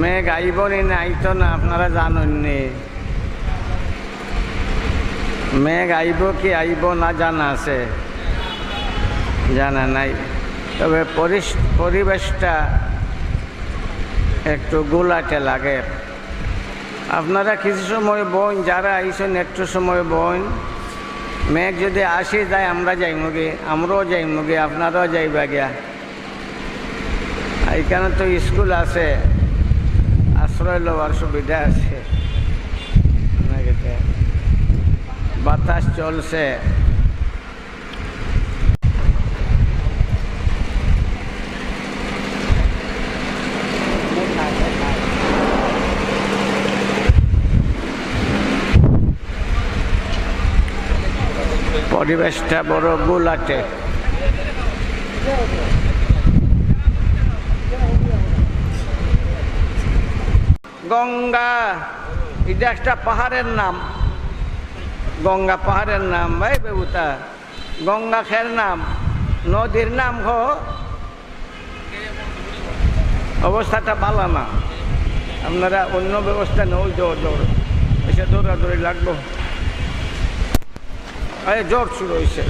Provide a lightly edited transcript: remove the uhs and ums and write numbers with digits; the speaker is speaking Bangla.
মেঘ আইব নি না আইতো না আপনারা জানেননি। মেঘ আইব কি আইব না জানা আছে? জানা নাই। তবে পরিবেশটা একটু গোলাটে লাগে। আপনারা কিছু সময় বইন, যারা আইসেন একটু সময় বইন। মেঘ যদি আসে যায় আমরা যাইমগে, আমরাও যাইমগে, আপনারাও যাইবা গিয়া। এইখানে তো স্কুল আছে, আশ্রয় লওয়ার সুবিধা আছে, বাতাস চলছে। পরিবেশটা বড় গোলাটে। গঙ্গা, এটা একটা পাহাড়ের নাম। গঙ্গা পাহাড়ের নাম ভাই বেবুতা। গঙ্গা খের নাম, নদীর নাম অবস্থাটা ভালো না। আপনারা অন্য ব্যবস্থা নেই। জোর জোর এসে দৌড়াদৌড়ি লাগবো। আরে জোর শুরু হয়েছে।